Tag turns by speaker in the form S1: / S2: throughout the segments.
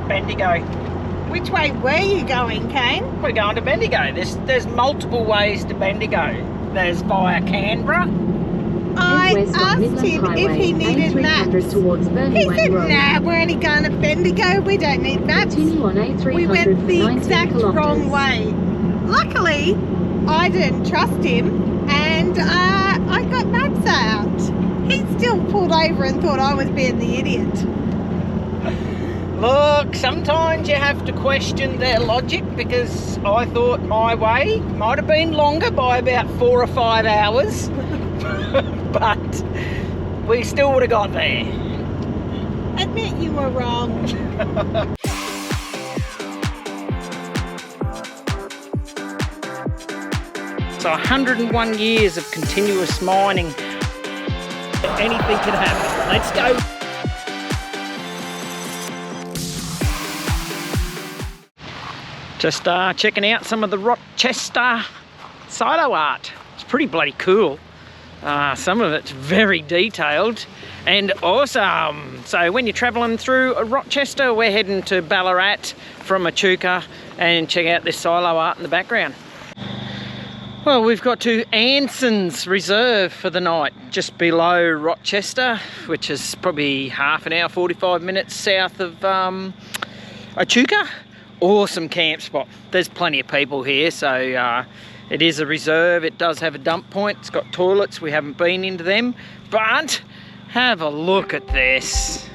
S1: Bendigo.
S2: Which way were you going, Kane?
S1: We're going to Bendigo. There's multiple ways to Bendigo. There's via Canberra.
S2: I asked him if he needed maps. He said, nah, we're only going to Bendigo. We don't need maps. We went the exact wrong way. Luckily, I didn't trust him and I got maps out. He still pulled over and thought I was being the idiot.
S1: Look, sometimes you have to question their logic, because I thought my way might have been longer by about 4 or 5 hours, but we still would have got there.
S2: Admit you were wrong.
S1: So 101 years of continuous mining. Anything can happen. Let's go. Just checking out some of the Rochester silo art. It's pretty bloody cool. Some of it's very detailed and awesome. So when you're travelling through Rochester, we're heading to Ballarat from Echuca, and check out this silo art in the background. Well, we've got to Anson's Reserve for the night, just below Rochester, which is probably half an hour, 45 minutes south of Echuca. Awesome camp spot. There's plenty of people here, so it is a reserve. It does have a dump point. It's got toilets. We haven't been into them, but have a look at this.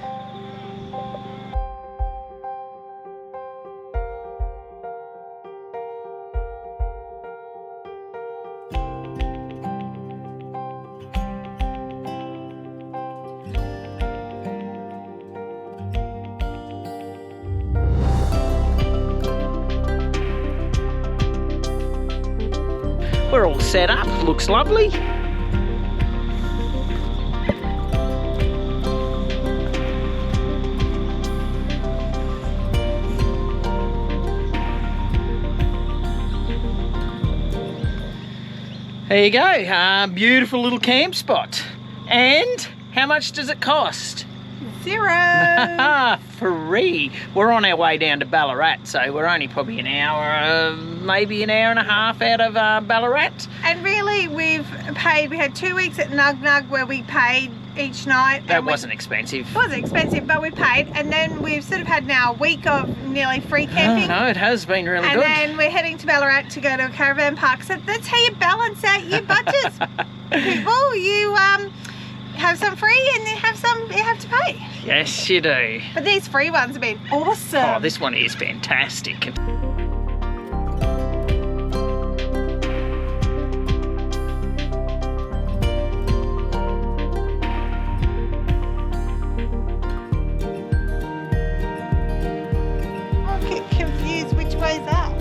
S1: We're all set up, looks lovely. There you go, beautiful little camp spot. And how much does it cost?
S2: $0.
S1: Free. We're on our way down to Ballarat, so we're only probably an hour, maybe an hour and a half out of Ballarat.
S2: And really, we had 2 weeks at Nug Nug where we paid each night.
S1: That wasn't expensive.
S2: It wasn't expensive, but we paid. And then we've sort of had now a week of nearly free camping.
S1: No, it has been really good.
S2: And then we're heading to Ballarat to go to a caravan park. So that's how you balance out your budgets, people. You have some free and then have some you have to pay.
S1: Yes, you do.
S2: But these free ones have been awesome.
S1: Oh, this one is fantastic.
S2: I get confused which way's up.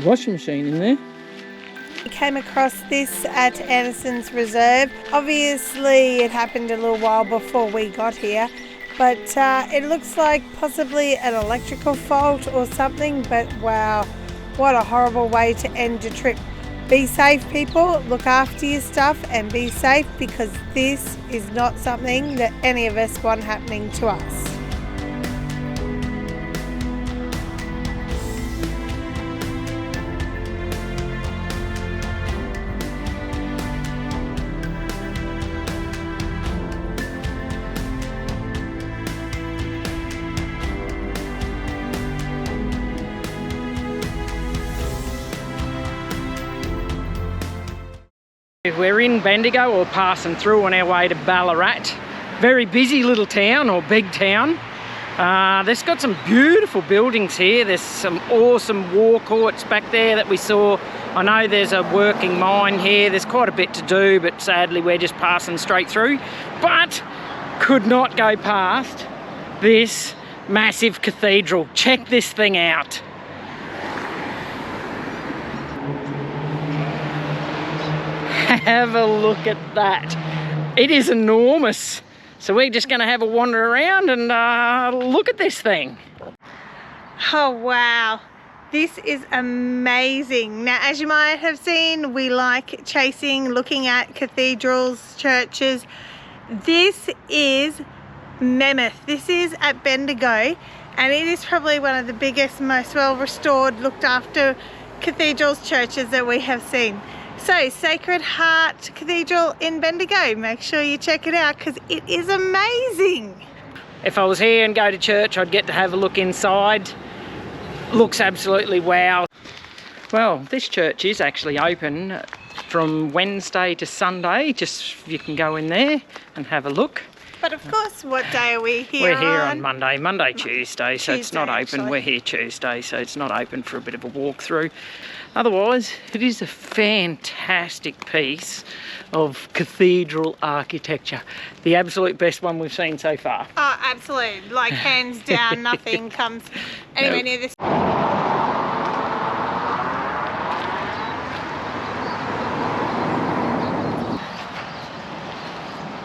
S1: Washing machine in there.
S2: We came across this at Anderson's Reserve. Obviously it happened a little while before we got here, but it looks like possibly an electrical fault or something, but wow, what a horrible way to end a trip. Be safe, people, look after your stuff and be safe, because this is not something that any of us want happening to us.
S1: We're in Bendigo, or passing through on our way to Ballarat. Very busy little town, or big town. There's got some beautiful buildings here. There's some awesome war courts back there that we saw. I know there's a working mine here. There's quite a bit to do, but sadly we're just passing straight through. But could not go past this massive cathedral. Check this thing out. Have a look at that. It is enormous. So we're just going to have a wander around and look at this thing.
S2: Oh wow, this is amazing. Now, as you might have seen, we like chasing, looking at cathedrals, churches. This is mammoth. This is at Bendigo, and it is probably one of the biggest, most well restored, looked after cathedrals, churches that we have seen. So Sacred Heart Cathedral in Bendigo, make sure you check it out because it is amazing.
S1: If I was here and go to church, I'd get to have a look inside. Looks absolutely wow. Well, this church is actually open from Wednesday to Sunday. Just you can go in there and have a look.
S2: But of course, what day are we here on?
S1: We're here on Monday, Tuesday, so it's not open.
S2: Actually.
S1: We're here Tuesday, so it's not open for a bit of a walkthrough. Otherwise, it is a fantastic piece of cathedral architecture. The absolute best one we've seen so far.
S2: Oh, absolutely. Like, hands down, nothing comes anywhere near this.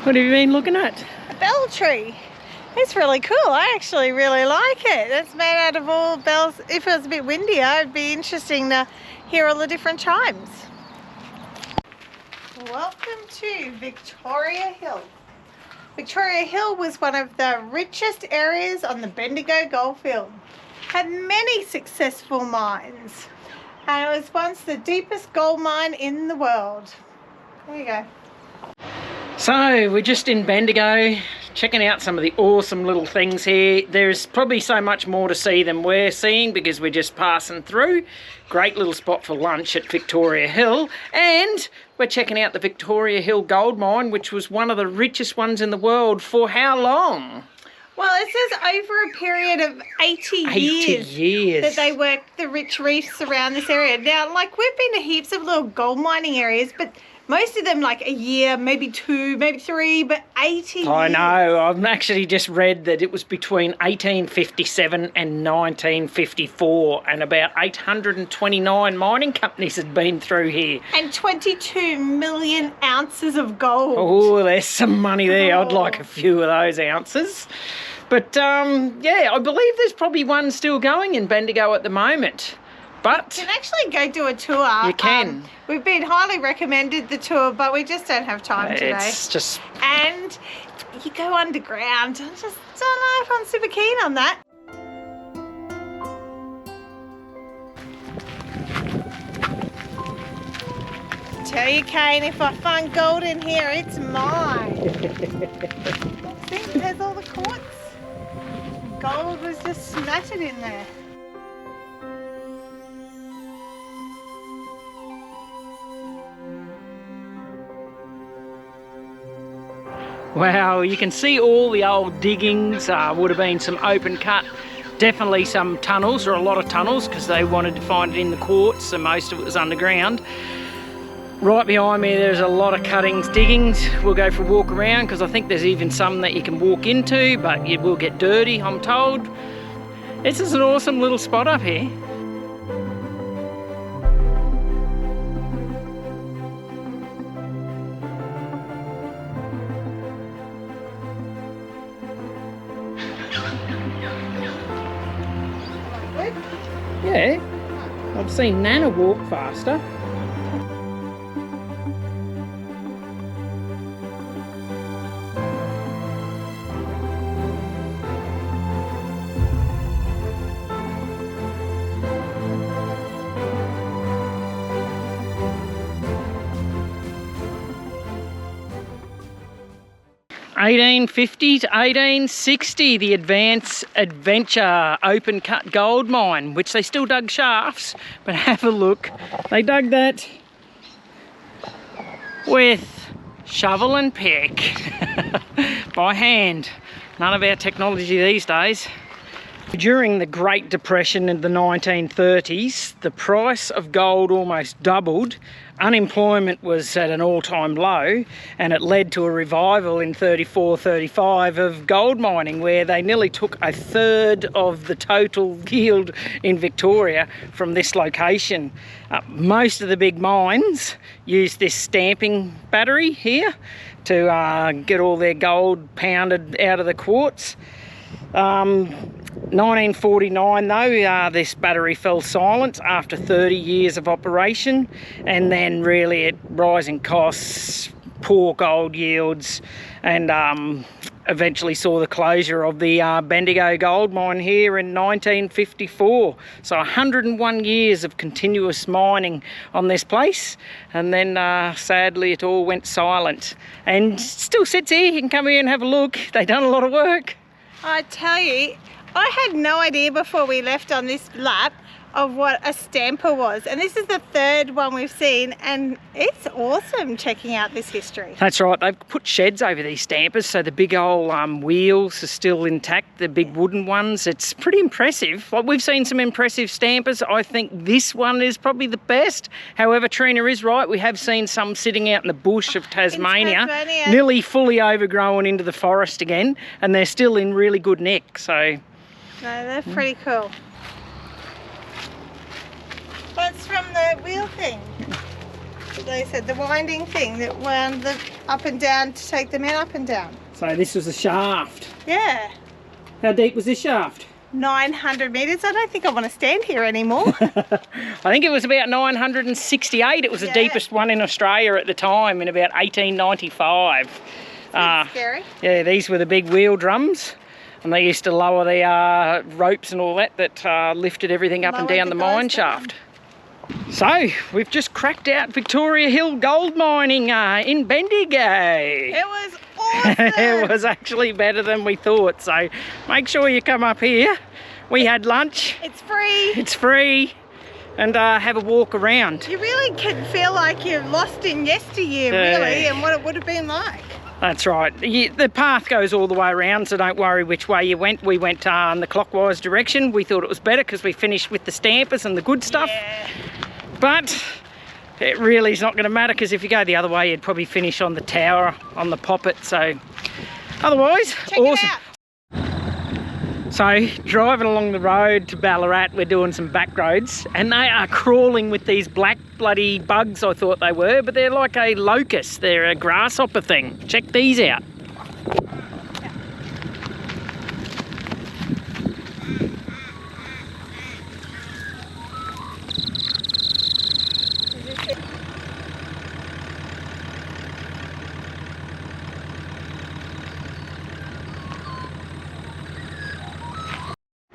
S1: What have you been looking at?
S2: A bell tree. It's really cool. I actually really like it. It's made out of all bells. If it was a bit windier, it'd be interesting to hear all the different chimes. Welcome to Victoria Hill. Victoria Hill was one of the richest areas on the Bendigo goldfield. Had many successful mines, and it was once the deepest gold mine in the world. There you go.
S1: So we're just in Bendigo, checking out some of the awesome little things here. There's probably so much more to see than we're seeing because we're just passing through. Great little spot for lunch at Victoria Hill, and we're checking out the Victoria Hill gold mine, which was one of the richest ones in the world for how long?
S2: Well, it says over a period of 80 years that they worked the rich reefs around this area. Now, like, we've been to heaps of little gold mining areas, but most of them like a year, maybe 2, maybe 3, but 80 years.
S1: I know. I've actually just read that it was between 1857 and 1954, and about 829 mining companies had been through here.
S2: And 22 million ounces of gold.
S1: Oh, there's some money there. I'd like a few of those ounces. But yeah, I believe there's probably one still going in Bendigo at the moment. But
S2: you can actually go do a tour.
S1: You can.
S2: We've been highly recommended the tour, but we just don't have time today.
S1: It's just...
S2: And you go underground. I just don't know if I'm super keen on that. Tell you, Kane, if I find gold in here, it's mine. See, there's all the quartz. Gold was just smattered in there.
S1: Wow, you can see all the old diggings. Would have been some open cut, definitely some tunnels, or a lot of tunnels, because they wanted to find it in the quartz, so most of it was underground. Right behind me there's a lot of cuttings, diggings. We'll go for a walk around because I think there's even some that you can walk into, but it will get dirty, I'm told. This is an awesome little spot up here. Yeah, I've seen Nana walk faster. (1850 to 1860), the Adventure open cut gold mine, which they still dug shafts, but have a look. They dug that with shovel and pick by hand. None of our technology these days. During the Great Depression in the 1930s, the price of gold almost doubled. Unemployment was at an all-time low, and it led to a revival in 34-35 of gold mining, where they nearly took a third of the total yield in Victoria from this location. Most of the big mines use this stamping battery here to get all their gold pounded out of the quartz. 1949 though, this battery fell silent after 30 years of operation, and then really it rising costs, poor gold yields, and eventually saw the closure of the Bendigo gold mine here in 1954. So 101 years of continuous mining on this place, and then sadly it all went silent, and still sits here. You can come here and have a look. They've done a lot of work.
S2: I tell you, I had no idea before we left on this lap of what a stamper was, and this is the third one we've seen, and it's awesome checking out this history.
S1: That's right, they've put sheds over these stampers, so the big old wheels are still intact, the big wooden ones. It's pretty impressive. Like, we've seen some impressive stampers. I think this one is probably the best. However, Trina is right, we have seen some sitting out in the bush of Tasmania, nearly fully overgrown into the forest again, and they're still in really good nick. So
S2: no, they're pretty cool. That's from the wheel thing. They said the winding thing that wound them up and down to take the men up and down.
S1: So this was a shaft.
S2: Yeah.
S1: How deep was this shaft?
S2: 900 metres. I don't think I want to stand here anymore.
S1: I think it was about 968. It was the deepest one in Australia at the time, in about 1895.
S2: Scary.
S1: Yeah, these were the big wheel drums, and they used to lower the ropes and all that lifted everything up and down the mine shaft. So we've just cracked out Victoria Hill gold mining in Bendigo.
S2: It was awesome.
S1: It was actually better than we thought, so make sure you come up here. We had lunch.
S2: It's free.
S1: It's free. And have a walk around.
S2: You really can feel like you're lost in yesteryear, really, and what it would have been like.
S1: That's right. The path goes all the way around, so don't worry which way you went. We went in the clockwise direction. We thought it was better because we finished with the stampers and the good stuff.
S2: Yeah.
S1: But it really is not going to matter, because if you go the other way, you'd probably finish on the tower, on the poppet. So otherwise,
S2: check
S1: awesome.
S2: It out.
S1: So driving along the road to Ballarat, we're doing some back roads, and they are crawling with these black bloody bugs, I thought they were, but they're like a locust. They're a grasshopper thing. Check these out.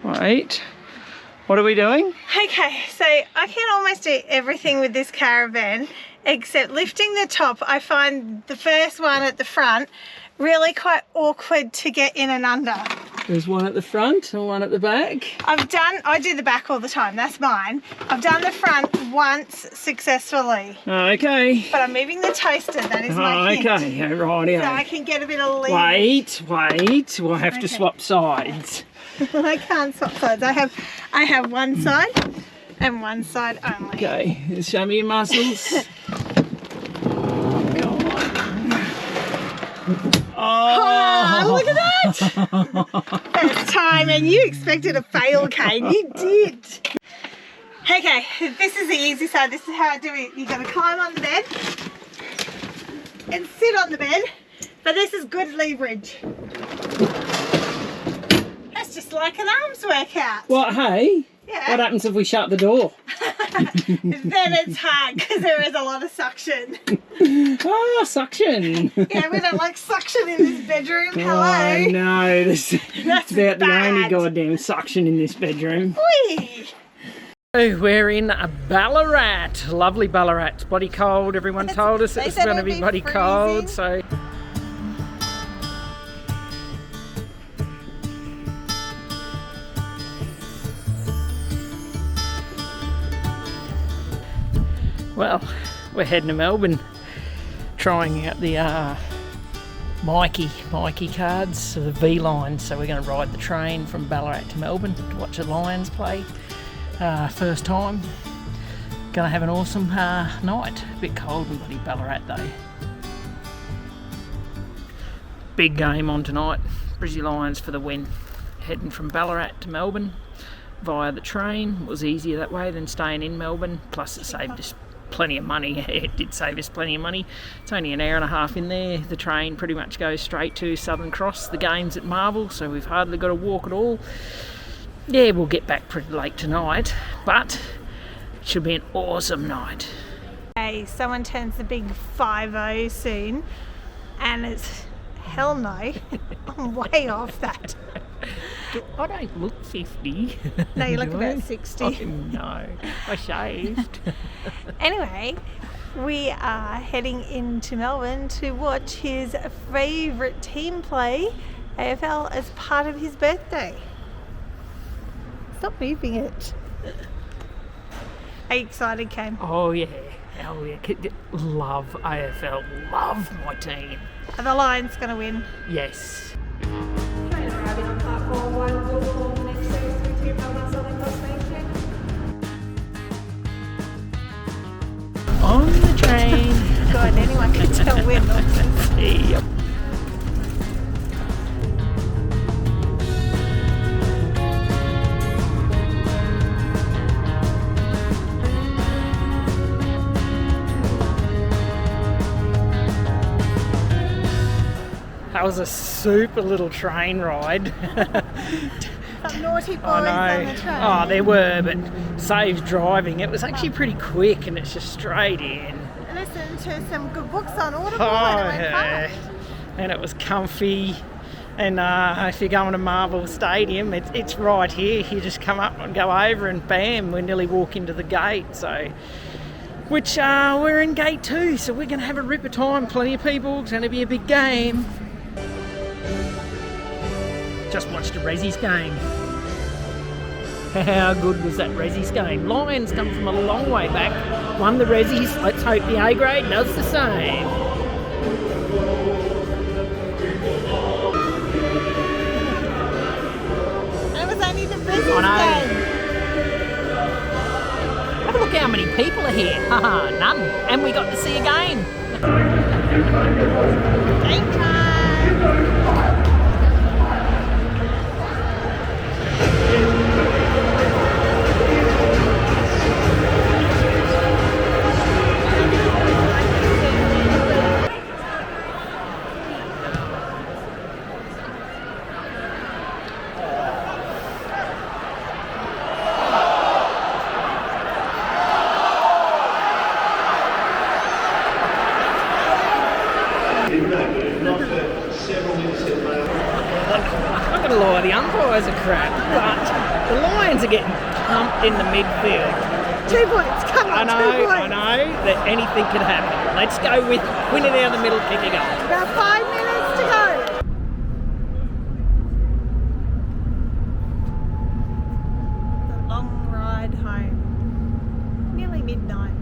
S1: Right, what are we doing?
S2: Okay, so I can almost do everything with this caravan except lifting the top. I find the first one at the front really quite awkward to get in and under.
S1: There's one at the front and one at the back.
S2: I do the back all the time, that's mine. I've done the front once successfully.
S1: Okay.
S2: But I'm moving the toaster, that is my hint.
S1: Okay, rightio.
S2: So I can get a bit of leverage.
S1: Wait, we'll have to swap sides.
S2: I can't swap sides. I have one side and one side only.
S1: Okay, show me your muscles.
S2: Oh, look at that! First time, and you expected a fail, Kane. You did. Okay, this is the easy side. This is how I do it. You got to climb on the bed and sit on the bed, but this is good leverage. That's just like an arms workout.
S1: What, hey?
S2: Yeah.
S1: What happens if we shut the door?
S2: Then it's hard because there is a lot of suction.
S1: Oh, suction.
S2: Yeah, we don't like suction in this bedroom. Hello.
S1: Oh, no. That's about
S2: bad.
S1: the only goddamn suction in this bedroom.
S2: Whee!
S1: So we're in Ballarat. Lovely Ballarat. It's bloody cold. Everyone told us it was going to be bloody cold. So. Well, we're heading to Melbourne, trying out the Mikey cards, so the V line. So we're going to ride the train from Ballarat to Melbourne to watch the Lions play. First time. Going to have an awesome night. A bit cold in bloody Ballarat though. Big game on tonight. Brizzy Lions for the win. Heading from Ballarat to Melbourne via the train. It was easier that way than staying in Melbourne. Plus it saved us plenty of money. It did save us plenty of money. It's only an hour and a half in there. The train pretty much goes straight to Southern Cross. The game's at Marvel, so we've hardly got to walk at all. Yeah, we'll get back pretty late tonight, but it should be an awesome night.
S2: Hey, someone turns the big 5-0 soon, and it's hell no. I'm way off that.
S1: I don't look 50.
S2: No, you look
S1: Do
S2: about
S1: I?
S2: 60.
S1: Oh, no, I shaved.
S2: Anyway, we are heading into Melbourne to watch his favourite team play AFL as part of his birthday. Stop moving it. Are you excited, Cam?
S1: Oh yeah, love AFL, love my team.
S2: Are the Lions going to win?
S1: Yes. On the train.
S2: God, anyone can tell we're not.
S1: Yep. That was a super little train ride.
S2: Some naughty boys
S1: I
S2: on
S1: know.
S2: the train.
S1: Oh, there were, but saves driving. It was actually pretty quick and it's just straight in.
S2: Listen to some good books on Audible
S1: Oh,
S2: and it went
S1: yeah.
S2: fast.
S1: And it was comfy. And if you're going to Marvel Stadium, it's right here. You just come up and go over and bam, we nearly walk into the gate. So, which we're in gate 2, so we're going to have a ripper time. Plenty of people. It's going to be a big game. Just watched a Rezzies game. How good was that Rezzies game? Lions come from a long way back. Won the Rezzies. Let's hope the A grade does the same.
S2: It was only the Rezzies
S1: I know.
S2: game.
S1: Have a look how many people are here. Haha, none. And we got to see a game.
S2: Game time.
S1: I'm not going to lie, the umpires are crap, but the Lions are getting pumped in the midfield.
S2: 2 points. Come on, 2 points.
S1: I know that anything could happen. Let's go with win it down the middle, kick a goal.
S2: About 5 minutes to go. The long ride home. Nearly midnight.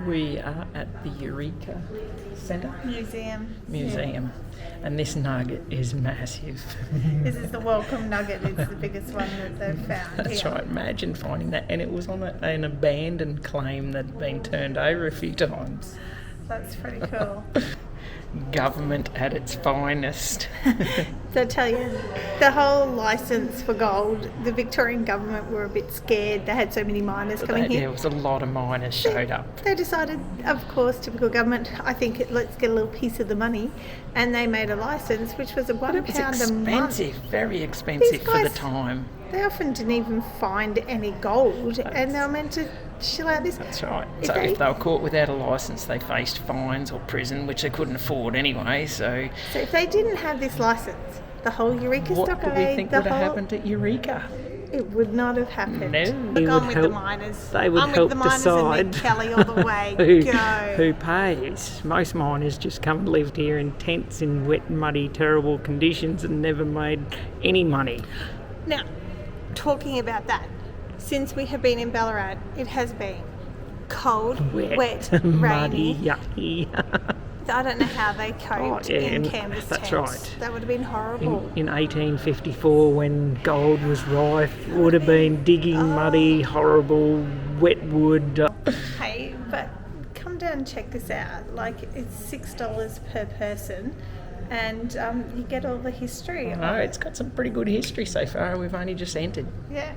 S1: We are at the Eureka Center
S2: Museum.
S1: And this nugget is massive.
S2: This is the welcome nugget. It's the biggest one that they've found.
S1: That's
S2: here.
S1: right, imagine finding that, and it was on an abandoned claim that had been turned over a few times.
S2: That's pretty cool.
S1: Government at its finest.
S2: So I tell you, the whole licence for gold, the Victorian government were a bit scared. They had so many miners coming here.
S1: There was a lot of miners showed up.
S2: They decided, of course, typical government, I think let's get a little piece of the money. And they made a licence, which was £1
S1: It was
S2: a month.
S1: expensive, very expensive
S2: These
S1: for the
S2: guys-
S1: time.
S2: They often didn't even find any gold, and they were meant to chill out this.
S1: That's right. So if they were caught without a licence, they faced fines or prison, which they couldn't afford anyway. So
S2: if they didn't have this licence, the whole Eureka
S1: what
S2: Stockade,
S1: do we think would have happened at Eureka?
S2: It would not have happened.
S1: No.
S2: Look, I'm with the miners.
S1: They would
S2: I'm
S1: help
S2: with the miners
S1: decide
S2: and Nick Kelly all the way.
S1: who pays. Most miners just come and lived here in tents in wet, muddy, terrible conditions and never made any money.
S2: Now, talking about that, since we have been in Ballarat, it has been cold, wet,
S1: muddy,
S2: rainy.
S1: yucky.
S2: I don't know how they coped in canvas
S1: that's
S2: tents.
S1: Right.
S2: That would have been horrible.
S1: In 1854, when gold was rife, it would have been digging muddy, horrible, wet wood.
S2: Hey, but come down and check this out. Like, it's $6 per person, and you get all the history.
S1: No, it's got some pretty good history so far. We've only just entered.
S2: Yeah.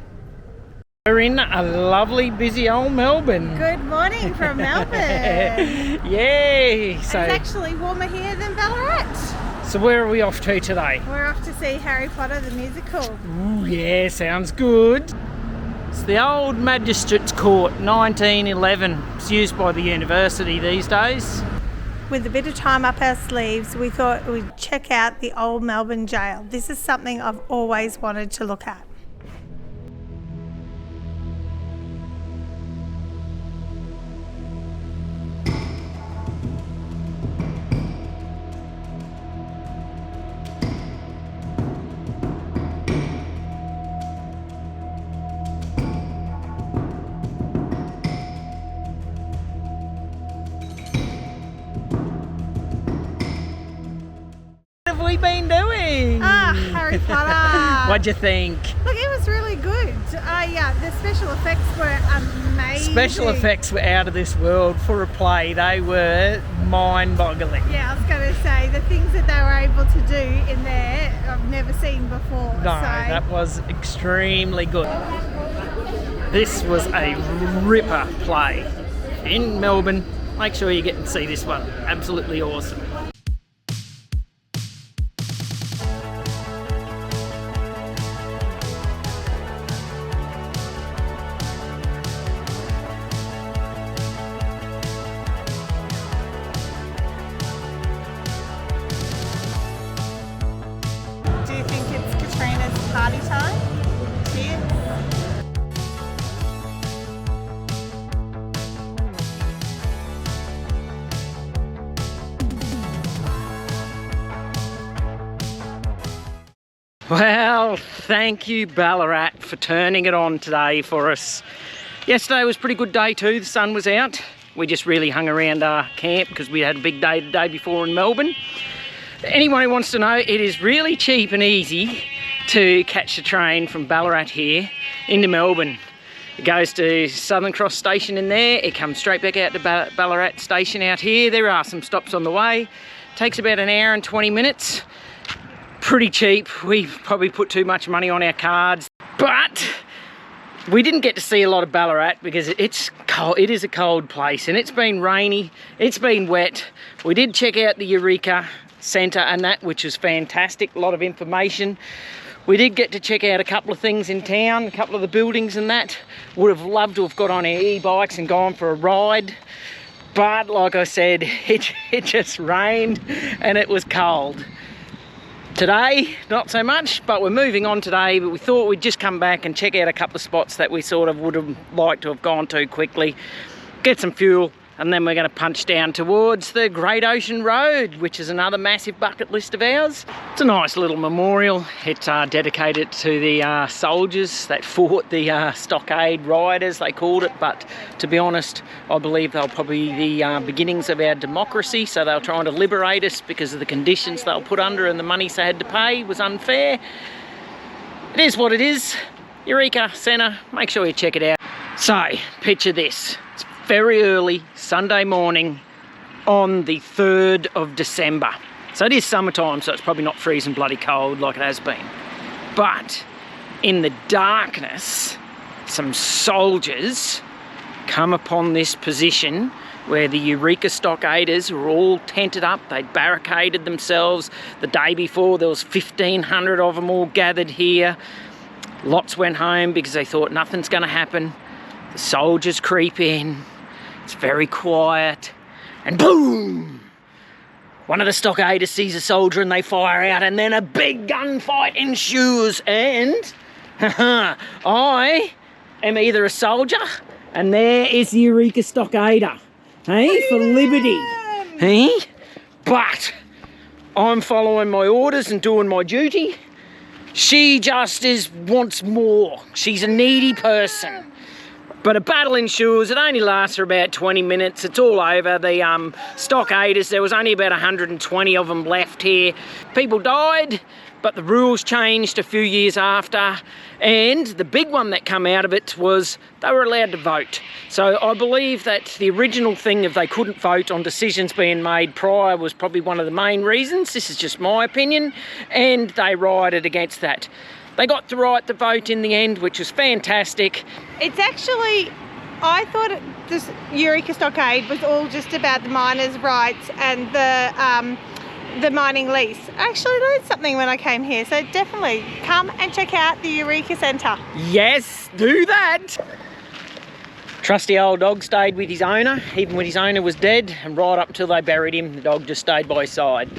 S1: We're in a lovely, busy old Melbourne.
S2: Good morning from Melbourne.
S1: Yay!
S2: It's actually warmer here than Ballarat.
S1: So where are we off to today?
S2: We're off to see Harry Potter the musical.
S1: Ooh, yeah, sounds good. It's the old Magistrates Court, 1911. It's used by the university these days.
S2: With a bit of time up our sleeves, we thought we'd check out the old Melbourne jail. This is something I've always wanted to look at.
S1: What have we been doing?
S2: Harry Potter.
S1: What'd you think?
S2: Look, it was really good. Yeah, the special effects were amazing.
S1: Special effects were out of this world for a play. They were mind-boggling.
S2: Yeah, I was going to say, the things that they were able to do in there, I've never seen before.
S1: No, that was extremely good. This was a ripper play in Melbourne. Make sure you get and see this one. Absolutely awesome.
S2: Do you think it's Katrina's party time? Cheers.
S1: Well, thank you Ballarat for turning it on today for us. Yesterday was a pretty good day too, the sun was out. We just really hung around our camp because we had a big day the day before in Melbourne. Anyone who wants to know, it is really cheap and easy to catch the train from Ballarat here into Melbourne. It goes to Southern Cross Station in there, it comes straight back out to Ballarat Station out here. There are some stops on the way. Takes about an hour and 20 minutes. Pretty cheap. We probably put too much money on our cards, but we didn't get to see a lot of Ballarat because it's cold. It is a cold place and it's been rainy, it's been wet. We did check out the Eureka Center and that, which was fantastic, a lot of information. We did get to check out a couple of things in town, a couple of the buildings and that. Would have loved to have got on our e-bikes and gone for a ride, but like I said, it just rained and it was cold. Today, not so much, but we're moving on today, but we thought we'd just come back and check out a couple of spots that we sort of would have liked to have gone to quickly, get some fuel, and then we're going to punch down towards the Great Ocean Road, which is another massive bucket list of ours. It's a nice little memorial. It's dedicated to the soldiers that fought the Stockade Riders, they called it, but to be honest, I believe they're probably the beginnings of our democracy, so they were trying to liberate us because of the conditions they were put under and the money they had to pay was unfair. It is what it is. Eureka Center, make sure you check it out. So, picture this. It's very early Sunday morning on the 3rd of December. So it is summertime, so it's probably not freezing bloody cold like it has been. But in the darkness, some soldiers come upon this position where the Eureka Stockaders were all tented up. They'd barricaded themselves. The day before, there was 1,500 of them all gathered here. Lots went home because they thought nothing's going to happen. The soldiers creep in. It's very quiet, and boom! One of the stockaders sees a soldier and they fire out, and then a big gunfight ensues, and I am either a soldier, and there is the Eureka Stockader, hey, for liberty, hey? But I'm following my orders and doing my duty. She just wants more. She's a needy person. But a battle ensures. It only lasts for about 20 minutes. It's all over. The stockaders, there was only about 120 of them left here. People died, but the rules changed a few years after. And the big one that came out of it was they were allowed to vote. So I believe that the original thing of they couldn't vote on decisions being made prior was probably one of the main reasons. This is just my opinion. And they rioted against that. they got to ride the boat in the end, which was fantastic.
S2: It's actually, I thought this Eureka Stockade was all just about the miners' rights and the mining lease. I actually learned something when I came here, so definitely come and check out the Eureka Center.
S1: Yes, do that. Trusty old dog stayed with his owner, even when his owner was dead, and right up until they buried him, the dog just stayed by his side.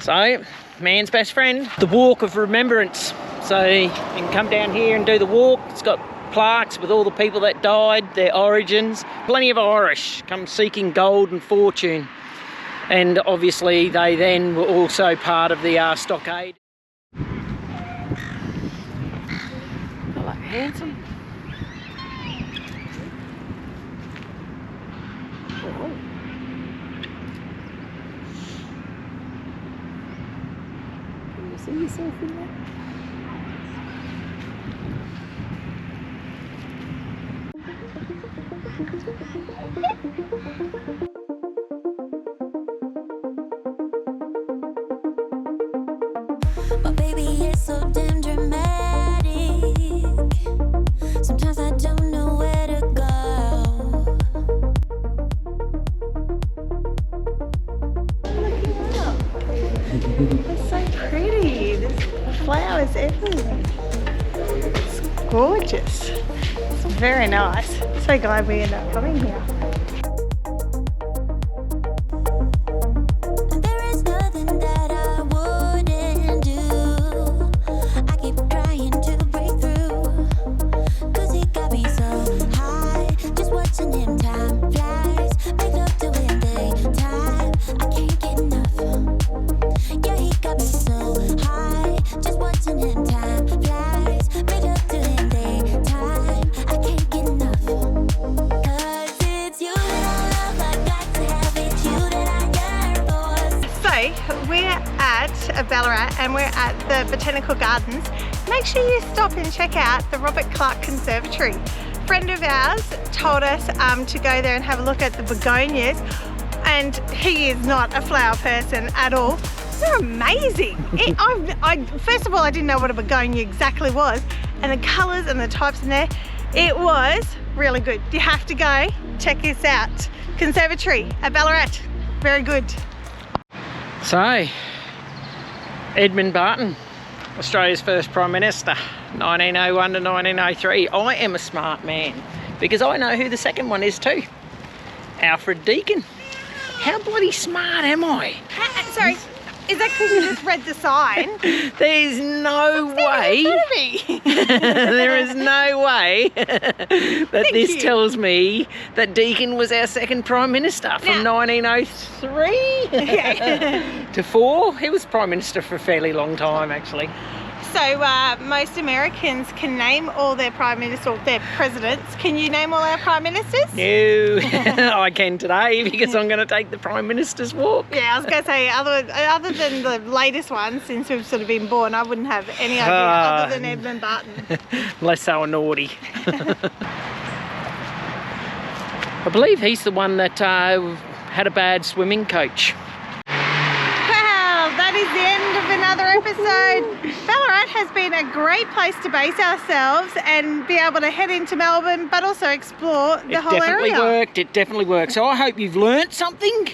S1: So, man's best friend. The walk of remembrance. So you can come down here and do the walk. It's got plaques with all the people that died, their origins. Plenty of Irish come seeking gold and fortune. And obviously they then were also part of the stockade. Hello, handsome. Oh. Can you see yourself in that?
S3: But baby, it's so damn dramatic. Sometimes I don't know where to go.
S2: It's so pretty. There's flowers everywhere. It's gorgeous. It's very nice. So glad we ended up coming here.
S3: There is nothing that I wouldn't do. I keep trying to break through. 'Cause he got me so high. Just watching him, time flies. Make love to him daytime. I can't get enough. Yeah, he got me so high. Just watching him, time flies. Make love to him daytime. I can't get enough. 'Cause it's you that I love. I got to have it. You that I yearn for.
S2: So we're at Ballarat and we're at the Botanical Gardens. Make sure you stop and check out the Robert Clark Conservatory. A friend of ours told us to go there and have a look at the begonias, and he is not a flower person at all. They're amazing. First of all, I didn't know what a begonia exactly was, and the colours and the types in there, it was really good. You have to go check this out. Conservatory at Ballarat, very good.
S1: So, Edmund Barton, Australia's first Prime Minister, 1901 to 1903. I am a smart man because I know who the second one is too. Alfred Deakin. How bloody smart am I?
S2: Sorry, is that because you just read the sign?
S1: There's no way. There is no way that this tells me that Deakin was our second Prime Minister from 1903 to 4. He was Prime Minister for a fairly long time, actually.
S2: So most Americans can name all their Prime Ministers or their presidents. Can you name all our Prime Ministers?
S1: No, I can today because I'm going to take the Prime Minister's walk.
S2: Yeah, I was going to say, other than the latest ones, since we've sort of been born, I wouldn't have any idea other than Edmund Barton.
S1: Unless they were naughty. I believe he's the one that had a bad swimming coach.
S2: Well, that is the end of another episode. Ballarat has been a great place to base ourselves and be able to head into Melbourne, but also explore the whole area.
S1: It definitely worked. So I hope you've learnt something.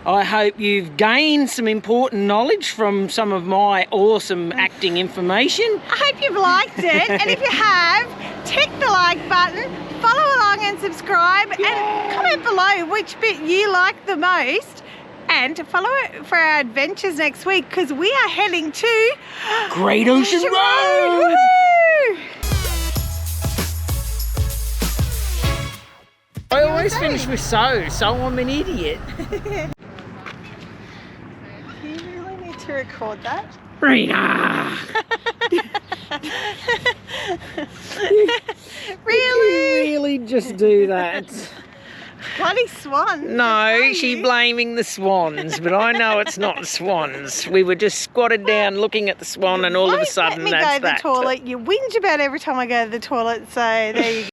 S1: I hope you've gained some important knowledge from some of my awesome acting information.
S2: I hope you've liked it, and if you have, tick the like button, follow along and subscribe, and comment below which bit you like the most. And follow it for our adventures next week, because we are heading to
S1: Great Ocean Road!
S2: Woo!
S1: I always finish with so I'm an idiot.
S2: Do you really need to record that?
S1: Rena!
S2: Really?
S1: Really just do that?
S2: Bloody swans.
S1: No, she's blaming the swans, but I know it's not the swans. We were just squatted down looking at the swan, and all of a sudden
S2: that's that.
S1: Let me go
S2: to the toilet. You whinge about every time I go to the toilet, so there you go.